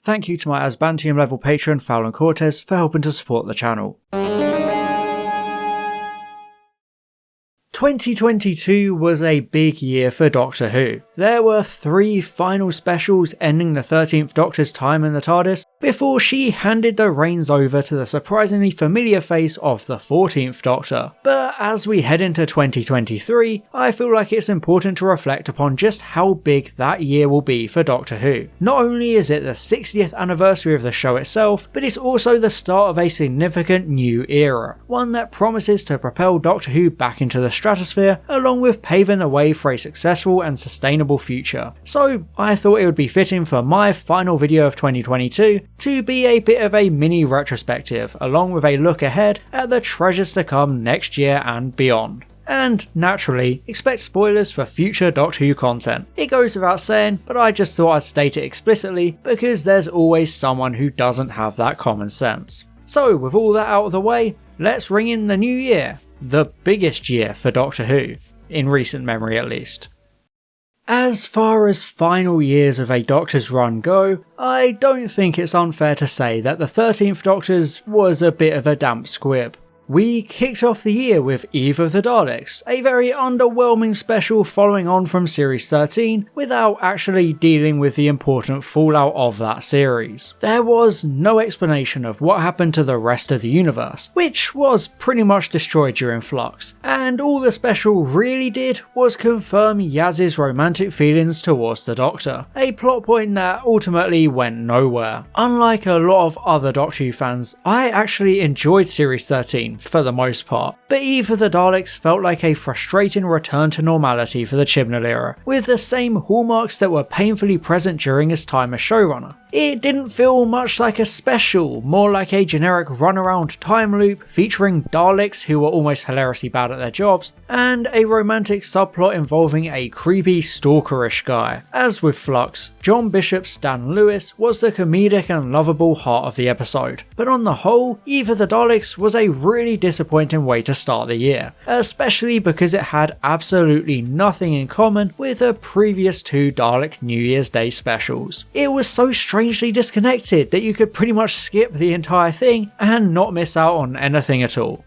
Thank you to my Asbantium level patron Fallon Cortez for helping to support the channel. 2022 was a big year for Doctor Who. There were 3 final specials ending the 13th Doctor's time in the TARDIS before she handed the reins over to the surprisingly familiar face of the 14th Doctor. But as we head into 2023, I feel like it's important to reflect upon just how big that year will be for Doctor Who. Not only is it the 60th anniversary of the show itself, but it's also the start of a significant new era, one that promises to propel Doctor Who back into the stratosphere, along with paving the way for a successful and sustainable future. So I thought it would be fitting for my final video of 2022 to be a bit of a mini retrospective, along with a look ahead at the treasures to come next year and beyond. And naturally, expect spoilers for future Doctor Who content. It goes without saying, but I just thought I'd state it explicitly because there's always someone who doesn't have that common sense. So with all that out of the way, let's ring in the new year. The biggest year for Doctor Who, in recent memory at least. As far as final years of a Doctor's run go, I don't think it's unfair to say that the 13th Doctor's was a bit of a damp squib. We kicked off the year with Eve of the Daleks, a very underwhelming special following on from Series 13 without actually dealing with the important fallout of that series. There was no explanation of what happened to the rest of the universe, which was pretty much destroyed during Flux, and all the special really did was confirm Yaz's romantic feelings towards the Doctor, a plot point that ultimately went nowhere. Unlike a lot of other Doctor Who fans, I actually enjoyed Series 13 for the most part, but Eve of the Daleks felt like a frustrating return to normality for the Chibnall era, with the same hallmarks that were painfully present during his time as showrunner. It didn't feel much like a special, more like a generic runaround time loop featuring Daleks who were almost hilariously bad at their jobs, and a romantic subplot involving a creepy stalkerish guy. As with Flux, John Bishop's Stan Lewis was the comedic and lovable heart of the episode, but on the whole, Eve of the Daleks was a really disappointing way to start the year, especially because it had absolutely nothing in common with the previous 2 Dalek New Year's Day specials. It was so strangely disconnected that you could pretty much skip the entire thing and not miss out on anything at all.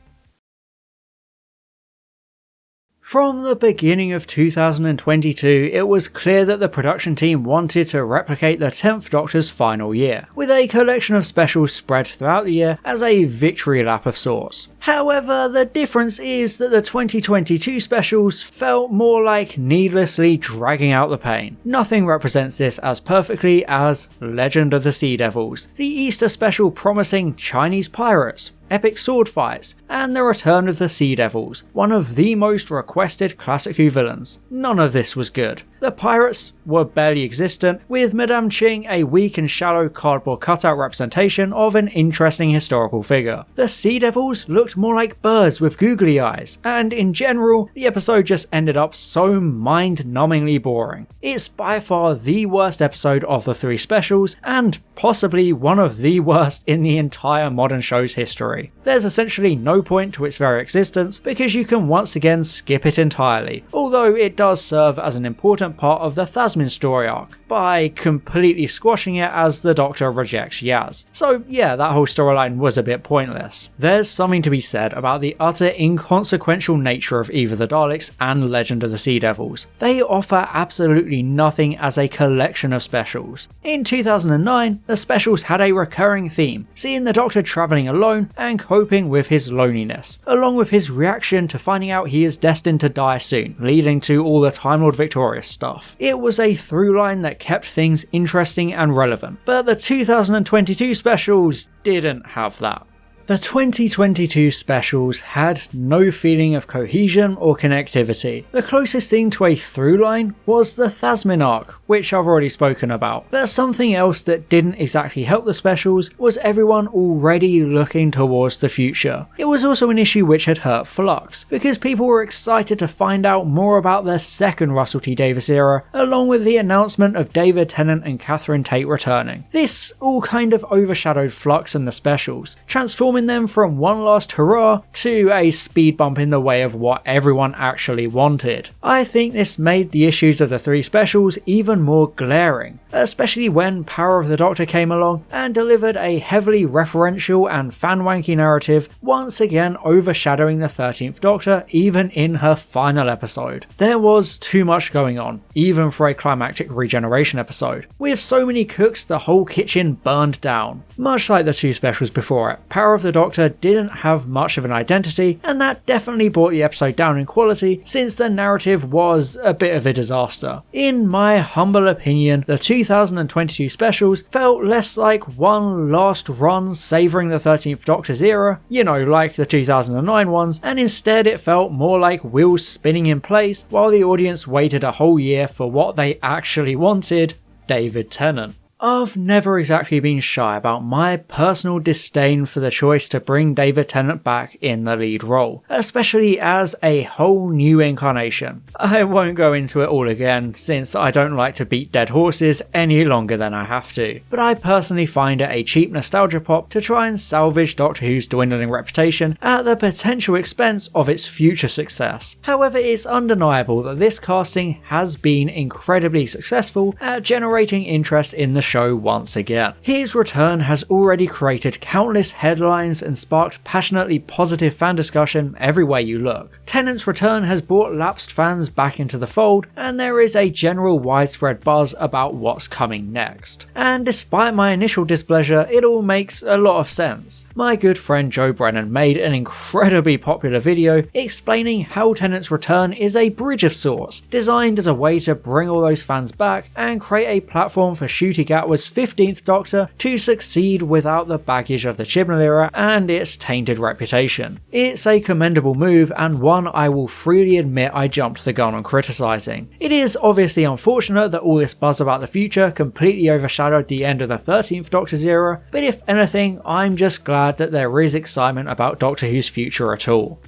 From the beginning of 2022, it was clear that the production team wanted to replicate the 10th Doctor's final year, with a collection of specials spread throughout the year as a victory lap of sorts. However, the difference is that the 2022 specials felt more like needlessly dragging out the pain. Nothing represents this as perfectly as Legend of the Sea Devils, the Easter special promising Chinese pirates, epic sword fights, and the return of the Sea Devils, one of the most requested classic Who villains. None of this was good. The pirates were barely existent, with Madame Ching a weak and shallow cardboard cutout representation of an interesting historical figure. The Sea Devils looked more like birds with googly eyes, and in general, the episode just ended up so mind-numbingly boring. It's by far the worst episode of the 3 specials, and possibly one of the worst in the entire modern show's history. There's essentially no point to its very existence because you can once again skip it entirely, although it does serve as an important part of the Thasmin story arc by completely squashing it as the Doctor rejects Yaz. So yeah, that whole storyline was a bit pointless. There's something to be said about the utter inconsequential nature of Eve of the Daleks and Legend of the Sea Devils. They offer absolutely nothing as a collection of specials. In 2009, the specials had a recurring theme, seeing the Doctor travelling alone and coping with his loneliness, along with his reaction to finding out he is destined to die soon, leading to all the Time Lord Victorious stuff. It was a through line that kept things interesting and relevant, but the 2022 specials didn't have that. The 2022 specials had no feeling of cohesion or connectivity. The closest thing to a through line was the Thasmin arc, which I've already spoken about. But something else that didn't exactly help the specials was everyone already looking towards the future. It was also an issue which had hurt Flux, because people were excited to find out more about the second Russell T Davies era, along with the announcement of David Tennant and Catherine Tate returning. This all kind of overshadowed Flux and the specials, transforming transforming them from one last hurrah to a speed bump in the way of what everyone actually wanted. I think this made the issues of the 3 specials even more glaring, especially when Power of the Doctor came along and delivered a heavily referential and fan-wanky narrative, once again overshadowing the 13th Doctor even in her final episode. There was too much going on, even for a climactic regeneration episode. With so many cooks, the whole kitchen burned down. Much like the 2 specials before it, Power of the Doctor didn't have much of an identity, and that definitely brought the episode down in quality since the narrative was a bit of a disaster. In my humble opinion, the 2022 specials felt less like one last run savouring the 13th Doctor's era, you know, like the 2009 ones, and instead it felt more like wheels spinning in place while the audience waited a whole year for what they actually wanted: David Tennant. I've never exactly been shy about my personal disdain for the choice to bring David Tennant back in the lead role, especially as a whole new incarnation. I won't go into it all again, since I don't like to beat dead horses any longer than I have to, but I personally find it a cheap nostalgia pop to try and salvage Doctor Who's dwindling reputation at the potential expense of its future success. However, it's undeniable that this casting has been incredibly successful at generating interest in the show once again. His return has already created countless headlines and sparked passionately positive fan discussion everywhere you look. Tennant's return has brought lapsed fans back into the fold, and there is a general widespread buzz about what's coming next. And despite my initial displeasure, it all makes a lot of sense. My good friend Joe Brennan made an incredibly popular video explaining how Tennant's return is a bridge of sorts, designed as a way to bring all those fans back and create a platform for Ncuti Gatwa's 15th Doctor to succeed without the baggage of the Chibnall era and its tainted reputation. It's a commendable move, and one I will freely admit I jumped the gun on criticising. It is obviously unfortunate that all this buzz about the future completely overshadowed the end of the 13th Doctor's era, but if anything, I'm just glad that there is excitement about Doctor Who's future at all.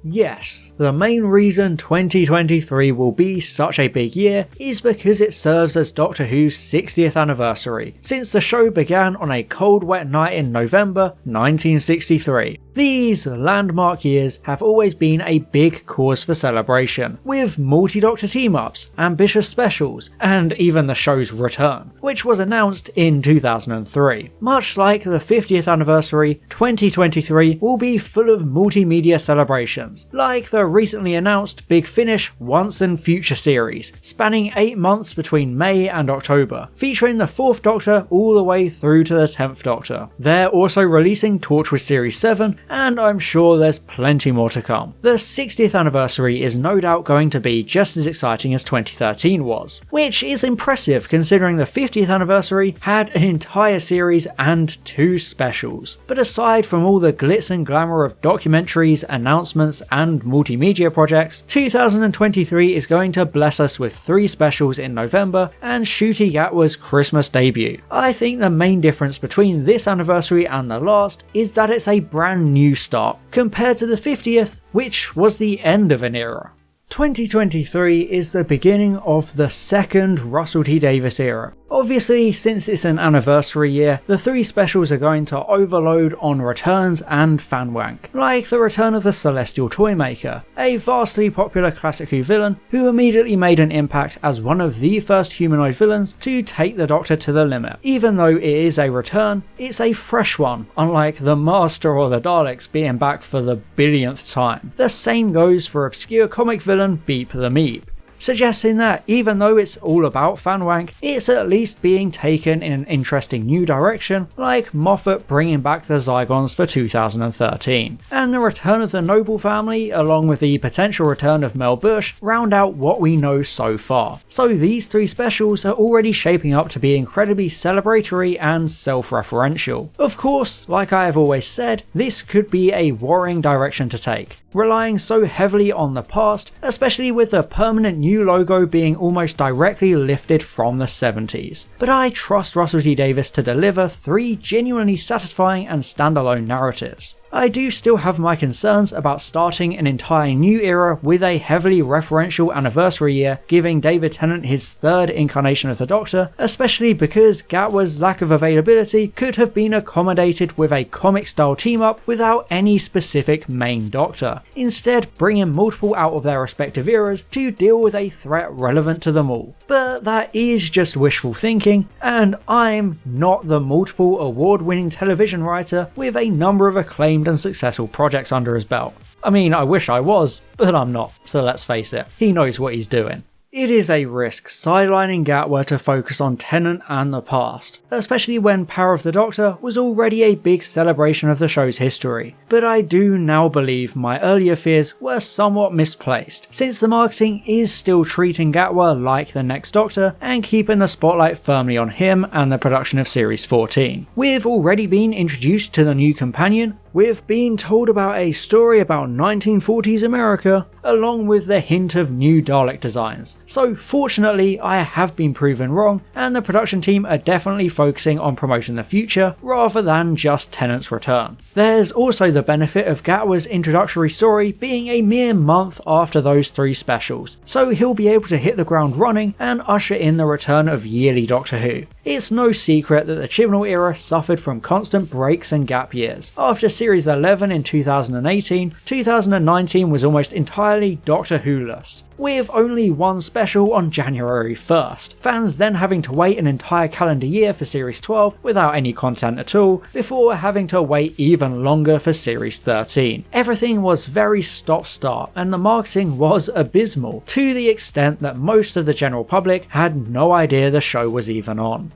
Yes, the main reason 2023 will be such a big year is because it serves as Doctor Who's 60th anniversary, since the show began on a cold wet night in November 1963. These landmark years have always been a big cause for celebration, with multi-Doctor team-ups, ambitious specials, and even the show's return, which was announced in 2003. Much like the 50th anniversary, 2023 will be full of multimedia celebrations, like the recently announced Big Finish Once and Future series, spanning 8 months between May and October, featuring the 4th Doctor all the way through to the 10th Doctor. They're also releasing Torchwood Series 7, and I'm sure there's plenty more to come. The 60th anniversary is no doubt going to be just as exciting as 2013 was, which is impressive considering the 50th anniversary had an entire series and 2 specials. But aside from all the glitz and glamour of documentaries, announcements, and multimedia projects, 2023 is going to bless us with 3 specials in November and Ncuti Gatwa's Christmas debut. I think the main difference between this anniversary and the last is that it's a brand new start, compared to the 50th, which was the end of an era. 2023 is the beginning of the second Russell T Davies era. Obviously, since it's an anniversary year, the 3 specials are going to overload on returns and fanwank, like the return of the Celestial Toymaker, a vastly popular Classic Who villain who immediately made an impact as one of the first humanoid villains to take the Doctor to the limit. Even though it is a return, it's a fresh one, unlike the Master or the Daleks being back for the billionth time. The same goes for obscure comic villain Beep the Meep, suggesting that even though it's all about fanwank, it's at least being taken in an interesting new direction, like Moffat bringing back the Zygons for 2013. And the return of the Noble family, along with the potential return of Mel Bush, round out what we know so far. So these 3 specials are already shaping up to be incredibly celebratory and self-referential. Of course, like I have always said, this could be a worrying direction to take, relying so heavily on the past, especially with the permanent new logo being almost directly lifted from the 70s. But I trust Russell T Davies to deliver 3 genuinely satisfying and standalone narratives. I do still have my concerns about starting an entire new era with a heavily referential anniversary year, giving David Tennant his third incarnation of the Doctor, especially because Gatwa's lack of availability could have been accommodated with a comic-style team-up without any specific main Doctor, instead bringing multiple out of their respective eras to deal with a threat relevant to them all. But that is just wishful thinking, and I'm not the multiple award-winning television writer with a number of acclaimed and successful projects under his belt. I mean, I wish I was, but I'm not, so let's face it, he knows what he's doing. It is a risk sidelining Gatwa to focus on Tennant and the past, especially when Power of the Doctor was already a big celebration of the show's history, but I do now believe my earlier fears were somewhat misplaced, since the marketing is still treating Gatwa like the next Doctor and keeping the spotlight firmly on him and the production of Series 14. We've already been introduced to the new companion, we've been told about a story about 1940s America, along with the hint of new Dalek designs. So fortunately I have been proven wrong, and the production team are definitely focusing on promoting the future rather than just Tennant's return. There's also the benefit of Gatwa's introductory story being a mere month after those 3 specials, so he'll be able to hit the ground running and usher in the return of yearly Doctor Who. It's no secret that the Chibnall era suffered from constant breaks and gap years. After Series 11 in 2018, 2019 was almost entirely Doctor Who-less, with only one special on January 1st, fans then having to wait an entire calendar year for Series 12 without any content at all, before having to wait even longer for Series 13. Everything was very stop-start, and the marketing was abysmal, to the extent that most of the general public had no idea the show was even on.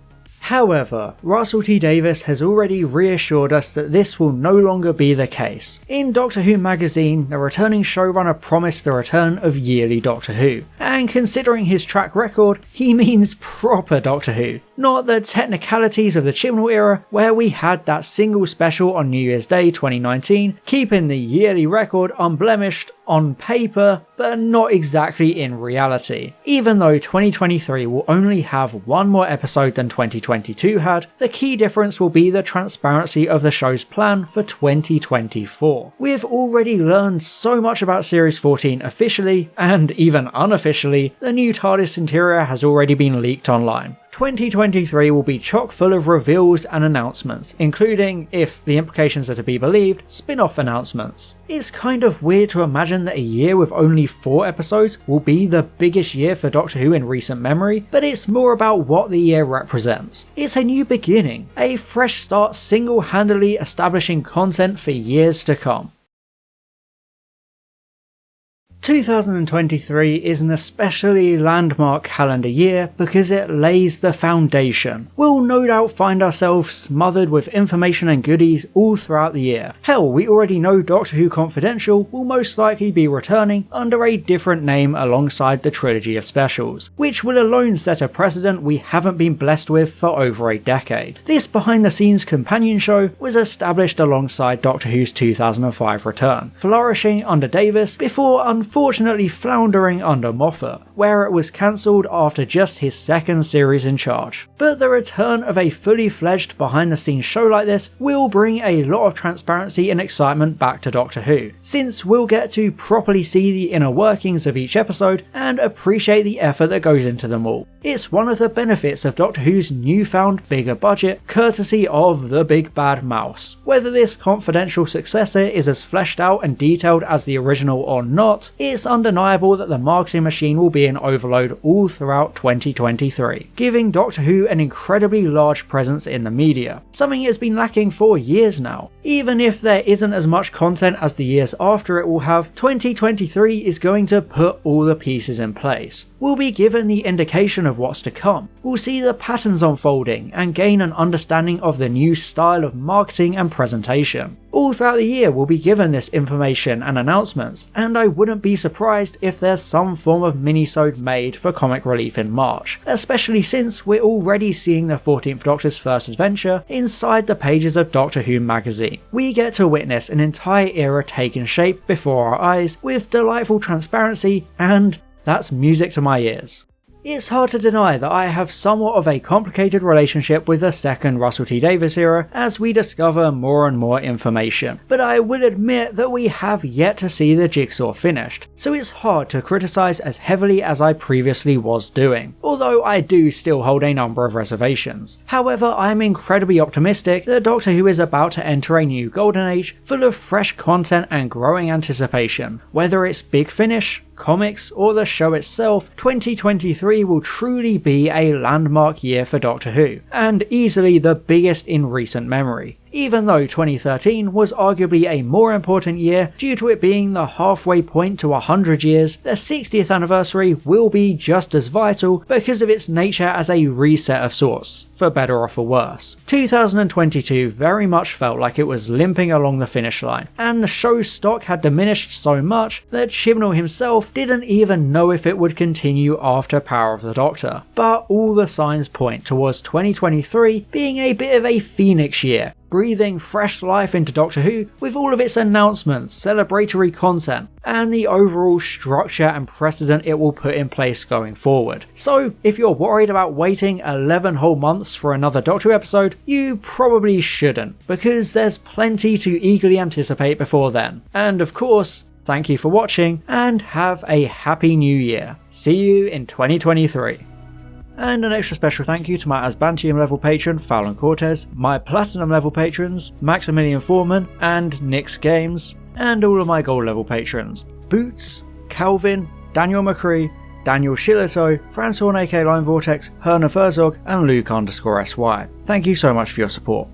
However, Russell T Davies has already reassured us that this will no longer be the case. In Doctor Who magazine, the returning showrunner promised the return of yearly Doctor Who, and considering his track record, he means proper Doctor Who, not the technicalities of the Chibnall era where we had that single special on New Year's Day 2019, keeping the yearly record unblemished on paper, but not exactly in reality. Even though 2023 will only have one more episode than 2022 had, the key difference will be the transparency of the show's plan for 2024. We've already learned so much about Series 14 officially, and even unofficially, the new TARDIS interior has already been leaked online. 2023 will be chock full of reveals and announcements, including, if the implications are to be believed, spin-off announcements. It's kind of weird to imagine that a year with only 4 episodes will be the biggest year for Doctor Who in recent memory, but it's more about what the year represents. It's a new beginning, a fresh start single-handedly establishing content for years to come. 2023 is an especially landmark calendar year because it lays the foundation. We'll no doubt find ourselves smothered with information and goodies all throughout the year. Hell, we already know Doctor Who Confidential will most likely be returning under a different name alongside the trilogy of specials, which will alone set a precedent we haven't been blessed with for over a decade. This behind-the-scenes companion show was established alongside Doctor Who's 2005 return, flourishing under Davies before unfortunately floundering under Moffat, where it was cancelled after just his 2nd series in charge. But the return of a fully fledged behind the scenes show like this will bring a lot of transparency and excitement back to Doctor Who, since we'll get to properly see the inner workings of each episode and appreciate the effort that goes into them all. It's one of the benefits of Doctor Who's newfound bigger budget, courtesy of the big bad mouse. Whether this confidential successor is as fleshed out and detailed as the original or not, it's undeniable that the marketing machine will be in overload all throughout 2023, giving Doctor Who an incredibly large presence in the media, something it's been lacking for years now. Even if there isn't as much content as the years after it will have, 2023 is going to put all the pieces in place. We'll be given the indication of what's to come, we'll see the patterns unfolding and gain an understanding of the new style of marketing and presentation. All throughout the year we'll be given this information and announcements, and I wouldn't be surprised if there's some form of minisode made for comic relief in March, especially since we're already seeing the 14th Doctor's first adventure inside the pages of Doctor Who magazine. We get to witness an entire era taking shape before our eyes with delightful transparency, and that's music to my ears. It's hard to deny that I have somewhat of a complicated relationship with the second Russell T Davies era as we discover more and more information, but I will admit that we have yet to see the jigsaw finished, so it's hard to criticise as heavily as I previously was doing, although I do still hold a number of reservations. However, I'm incredibly optimistic that Doctor Who is about to enter a new golden age full of fresh content and growing anticipation. Whether it's Big Finish, comics, or the show itself, 2023 will truly be a landmark year for Doctor Who, and easily the biggest in recent memory. Even though 2013 was arguably a more important year due to it being the halfway point to 100 years, the 60th anniversary will be just as vital because of its nature as a reset of sorts, for better or for worse. 2022 very much felt like it was limping along the finish line, and the show's stock had diminished so much that Chibnall himself didn't even know if it would continue after Power of the Doctor. But all the signs point towards 2023 being a bit of a phoenix year, breathing fresh life into Doctor Who with all of its announcements, celebratory content, and the overall structure and precedent it will put in place going forward. So if you're worried about waiting 11 whole months for another Doctor Who episode, you probably shouldn't, because there's plenty to eagerly anticipate before then. And of course, thank you for watching, and have a happy new year. See you in 2023. And an extra special thank you to my Asbantium level patron Fallon Cortez, my Platinum level patrons Maximilian Foreman and Nix Games, and all of my Gold level patrons Boots, Calvin, Daniel McCree, Daniel Shillito, Francois AK Line Vortex, Herna Verzog, and Luke_SY. Thank you so much for your support.